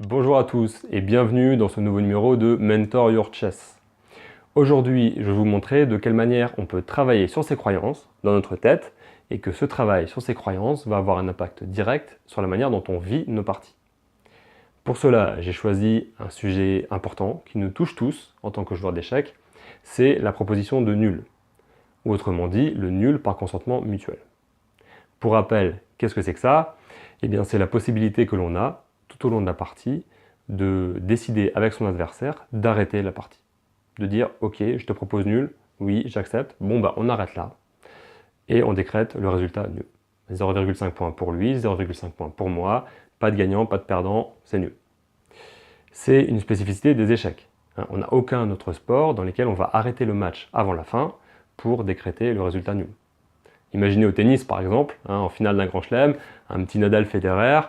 Bonjour à tous et bienvenue dans ce nouveau numéro de Mentor Your Chess. Aujourd'hui, je vais vous montrer de quelle manière on peut travailler sur ses croyances dans notre tête et que ce travail sur ses croyances va avoir un impact direct sur la manière dont on vit nos parties. Pour cela, j'ai choisi un sujet important qui nous touche tous en tant que joueurs d'échecs, c'est la proposition de nul, ou autrement dit, le nul par consentement mutuel. Pour rappel, qu'est-ce que c'est que ça? Eh bien, c'est la possibilité que l'on a, tout au long de la partie, de décider avec son adversaire d'arrêter la partie. De dire, ok, je te propose nul, oui, j'accepte, bon bah on arrête là. Et on décrète le résultat nul. 0,5 points pour lui, 0,5 points pour moi, pas de gagnant, pas de perdant, c'est nul. C'est une spécificité des échecs. On n'a aucun autre sport dans lequel on va arrêter le match avant la fin pour décréter le résultat nul. Imaginez au tennis par exemple, en finale d'un grand chelem, un petit Nadal Federer,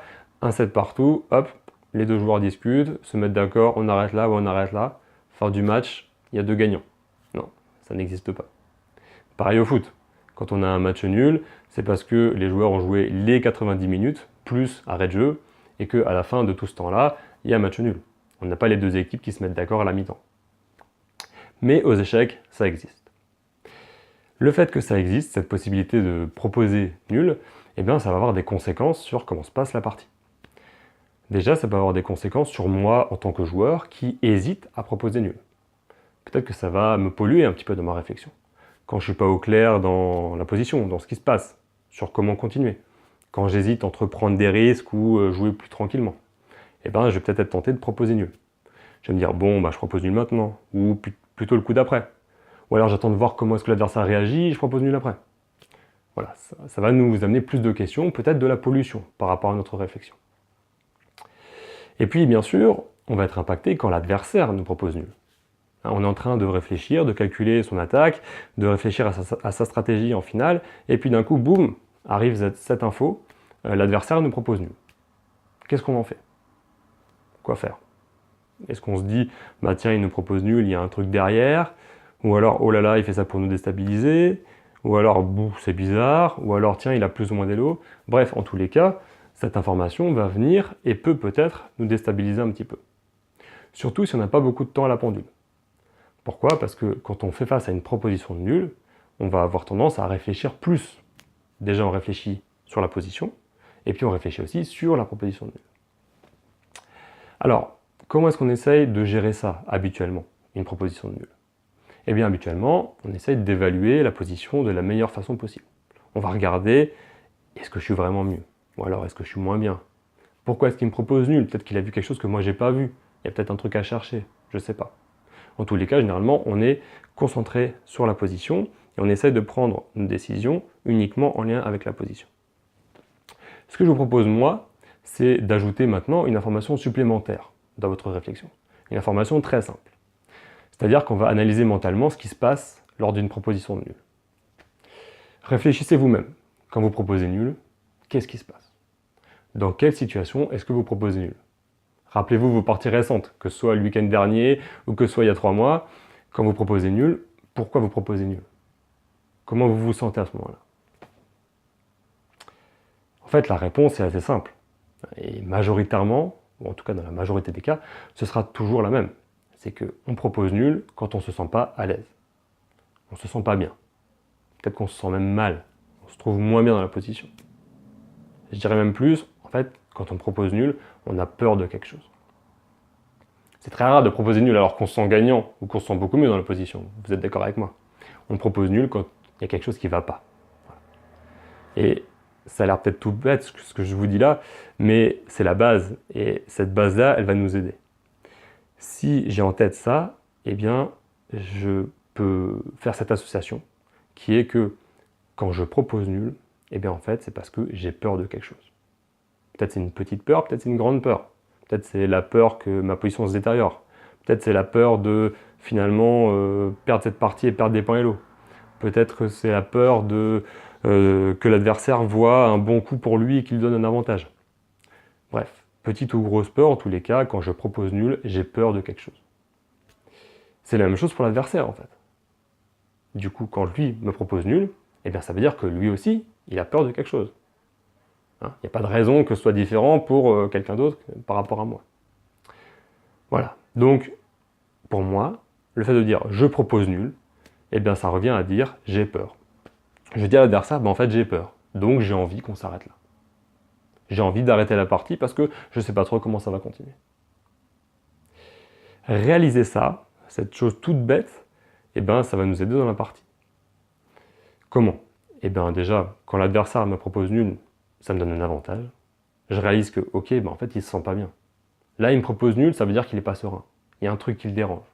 un set partout, hop, les deux joueurs discutent, se mettent d'accord, on arrête là ou on arrête là. Fin du match, il y a deux gagnants. Non, ça n'existe pas. Pareil au foot. Quand on a un match nul, c'est parce que les joueurs ont joué les 90 minutes, plus arrêt de jeu, et qu'à la fin de tout ce temps-là, il y a un match nul. On n'a pas les deux équipes qui se mettent d'accord à la mi-temps. Mais aux échecs, ça existe. Le fait que ça existe, cette possibilité de proposer nul, eh bien ça va avoir des conséquences sur comment se passe la partie. Déjà, ça peut avoir des conséquences sur moi en tant que joueur qui hésite à proposer nul. Peut-être que ça va me polluer un petit peu dans ma réflexion. Quand je ne suis pas au clair dans la position, dans ce qui se passe, sur comment continuer. Quand j'hésite entre prendre des risques ou jouer plus tranquillement. Eh ben, je vais peut-être être tenté de proposer nul. Je vais me dire, bon, bah, je propose nul maintenant, ou plutôt le coup d'après. Ou alors j'attends de voir comment est-ce que l'adversaire réagit et je propose nul après. Voilà, ça va nous amener plus de questions, peut-être de la pollution par rapport à notre réflexion. Et puis bien sûr, on va être impacté quand l'adversaire nous propose nul. On est en train de réfléchir, de calculer son attaque, de réfléchir à sa stratégie en finale, et puis d'un coup, boum, arrive cette info, l'adversaire nous propose nul. Qu'est-ce qu'on en fait? Quoi faire? Est-ce qu'on se dit, bah tiens, il nous propose nul, il y a un truc derrière, ou alors, oh là là, il fait ça pour nous déstabiliser, ou alors, bouh, c'est bizarre, ou alors, tiens, il a plus ou moins d'élo. Bref, en tous les cas, cette information va venir et peut peut-être nous déstabiliser un petit peu. Surtout si on n'a pas beaucoup de temps à la pendule. Pourquoi? Parce que quand on fait face à une proposition de nul, on va avoir tendance à réfléchir plus. Déjà, on réfléchit sur la position, et puis on réfléchit aussi sur la proposition de nul. Alors, comment est-ce qu'on essaye de gérer ça habituellement, une proposition de nul? Eh bien, habituellement, on essaye d'évaluer la position de la meilleure façon possible. On va regarder, est-ce que je suis vraiment mieux? Ou alors, est-ce que je suis moins bien? Pourquoi est-ce qu'il me propose nul? Peut-être qu'il a vu quelque chose que moi, j'ai pas vu. Il y a peut-être un truc à chercher, je sais pas. En tous les cas, généralement, on est concentré sur la position et on essaye de prendre une décision uniquement en lien avec la position. Ce que je vous propose, moi, c'est d'ajouter maintenant une information supplémentaire dans votre réflexion. Une information très simple. C'est-à-dire qu'on va analyser mentalement ce qui se passe lors d'une proposition de nul. Réfléchissez vous-même. Quand vous proposez nul, qu'est-ce qui se passe? Dans quelle situation est-ce que vous proposez nul? Rappelez-vous vos parties récentes, que ce soit le week-end dernier ou que ce soit il y a 3 mois. Quand vous proposez nul, pourquoi vous proposez nul? Comment vous vous sentez à ce moment-là? En fait, la réponse est assez simple. Et majoritairement, ou en tout cas dans la majorité des cas, ce sera toujours la même. C'est qu'on propose nul quand on ne se sent pas à l'aise. On ne se sent pas bien. Peut-être qu'on se sent même mal. On se trouve moins bien dans la position. Je dirais même plus, en fait, quand on propose nul, on a peur de quelque chose. C'est très rare de proposer nul alors qu'on se sent gagnant ou qu'on se sent beaucoup mieux dans la position. Vous êtes d'accord avec moi? On propose nul quand il y a quelque chose qui ne va pas. Et ça a l'air peut-être tout bête ce que je vous dis là, mais c'est la base. Et cette base-là, elle va nous aider. Si j'ai en tête ça, eh bien, je peux faire cette association qui est que quand je propose nul, eh bien en fait, c'est parce que j'ai peur de quelque chose. Peut-être c'est une petite peur, peut-être c'est une grande peur. Peut-être c'est la peur que ma position se détériore. Peut-être c'est la peur de finalement perdre cette partie et perdre des points Elo. Peut-être que c'est la peur que l'adversaire voit un bon coup pour lui et qu'il donne un avantage. Bref, petite ou grosse peur, en tous les cas, quand je propose nul, j'ai peur de quelque chose. C'est la même chose pour l'adversaire en fait. Du coup, quand lui me propose nul, eh bien ça veut dire que lui aussi, il a peur de quelque chose. Il n'y a pas de raison que ce soit différent pour quelqu'un d'autre par rapport à moi. Voilà. Donc, pour moi, le fait de dire « je propose nul », eh bien, ça revient à dire « j'ai peur ». Je dis à l'adversaire « en fait, j'ai peur, donc j'ai envie qu'on s'arrête là. J'ai envie d'arrêter la partie parce que je ne sais pas trop comment ça va continuer. » Réaliser ça, cette chose toute bête, eh ben, ça va nous aider dans la partie. Comment? Eh bien déjà, quand l'adversaire me propose nul, ça me donne un avantage. Je réalise que, ok, ben en fait, il se sent pas bien. Là, il me propose nul, ça veut dire qu'il n'est pas serein. Il y a un truc qui le dérange.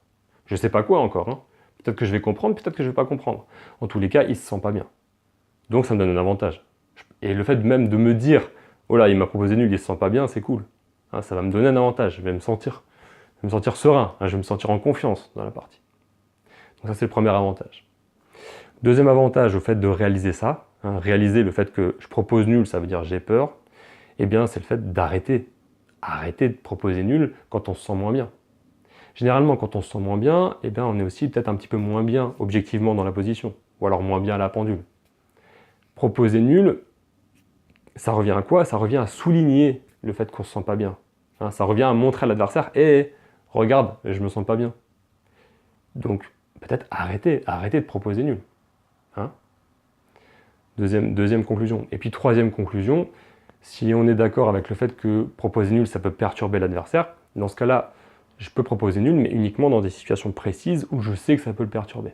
Je ne sais pas quoi encore. Hein. Peut-être que je vais comprendre, peut-être que je ne vais pas comprendre. En tous les cas, il ne se sent pas bien. Donc ça me donne un avantage. Et le fait même de me dire, oh là, il m'a proposé nul, il ne se sent pas bien, c'est cool. Hein, ça va me donner un avantage. Je vais me sentir serein. Hein, je vais me sentir en confiance dans la partie. Donc ça, c'est le premier avantage. Deuxième avantage au fait de réaliser ça, hein, réaliser le fait que je propose nul, ça veut dire j'ai peur, eh bien c'est le fait d'arrêter. Arrêter de proposer nul quand on se sent moins bien. Généralement, quand on se sent moins bien, eh bien on est aussi peut-être un petit peu moins bien objectivement dans la position, ou alors moins bien à la pendule. Proposer nul, ça revient à quoi? Ça revient à souligner le fait qu'on ne se sent pas bien. Hein, ça revient à montrer à l'adversaire « Hé, regarde, je me sens pas bien ». Donc, peut-être arrêter de proposer nul. Hein, deuxième conclusion. Et puis troisième conclusion, si on est d'accord avec le fait que proposer nul, ça peut perturber l'adversaire, dans ce cas-là, je peux proposer nul, mais uniquement dans des situations précises où je sais que ça peut le perturber.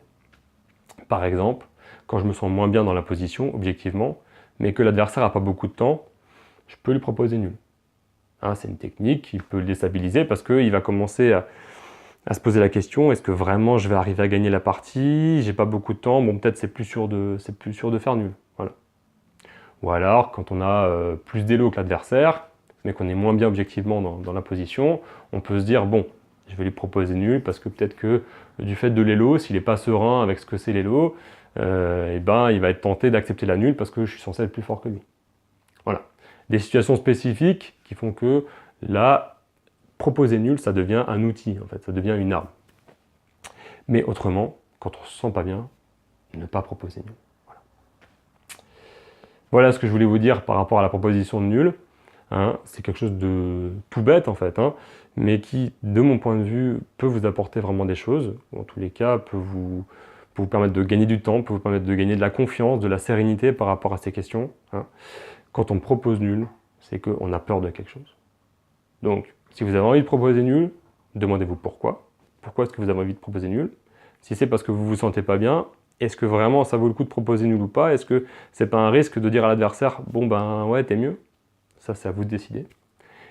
Par exemple, quand je me sens moins bien dans la position, objectivement, mais que l'adversaire n'a pas beaucoup de temps, je peux lui proposer nul. Hein, c'est une technique qui peut le déstabiliser parce qu'il va commencer à se poser la question, est-ce que vraiment je vais arriver à gagner la partie? J'ai pas beaucoup de temps, bon peut-être c'est plus sûr de faire nul. Voilà. Ou alors, quand on a plus d'élo que l'adversaire, mais qu'on est moins bien objectivement dans la position, on peut se dire, bon, je vais lui proposer nul, parce que peut-être que du fait de l'élo, s'il n'est pas serein avec ce que c'est l'élo, eh ben, il va être tenté d'accepter la nulle parce que je suis censé être plus fort que lui. Voilà. Des situations spécifiques qui font que là, proposer nul, ça devient un outil, en fait, ça devient une arme. Mais autrement, quand on ne se sent pas bien, ne pas proposer nul. Voilà ce que je voulais vous dire par rapport à la proposition de nul. Hein, c'est quelque chose de tout bête en fait, hein, mais qui, de mon point de vue, peut vous apporter vraiment des choses, ou en tous les cas, peut vous permettre de gagner du temps, peut vous permettre de gagner de la confiance, de la sérénité par rapport à ces questions. Hein. Quand on propose nul, c'est qu'on a peur de quelque chose. Donc, si vous avez envie de proposer nul, demandez-vous pourquoi. Pourquoi est-ce que vous avez envie de proposer nul? Si c'est parce que vous ne vous sentez pas bien, est-ce que vraiment ça vaut le coup de proposer nul ou pas? Est-ce que c'est pas un risque de dire à l'adversaire, bon ben ouais, t'es mieux? Ça, c'est à vous de décider.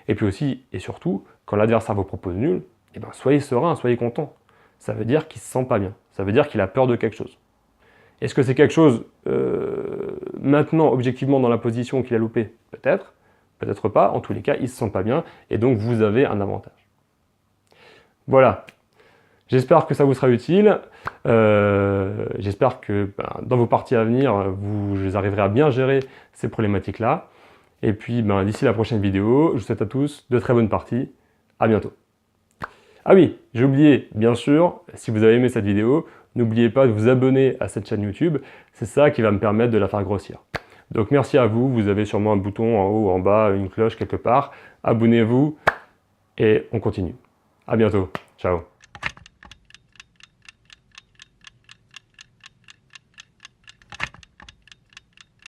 Et puis aussi, et surtout, quand l'adversaire vous propose nul, eh ben, soyez serein, soyez content. Ça veut dire qu'il ne se sent pas bien. Ça veut dire qu'il a peur de quelque chose. Est-ce que c'est quelque chose, maintenant, objectivement, dans la position qu'il a loupé? Peut-être, peut-être pas. En tous les cas, il ne se sent pas bien. Et donc, vous avez un avantage. Voilà. J'espère que ça vous sera utile. J'espère que dans vos parties à venir, vous arriverez à bien gérer ces problématiques-là. Et puis, d'ici la prochaine vidéo, je vous souhaite à tous de très bonnes parties. À bientôt. Ah oui, j'ai oublié, bien sûr, si vous avez aimé cette vidéo, n'oubliez pas de vous abonner à cette chaîne YouTube. C'est ça qui va me permettre de la faire grossir. Donc merci à vous. Vous avez sûrement un bouton en haut, en bas, une cloche quelque part. Abonnez-vous et on continue. À bientôt. Ciao.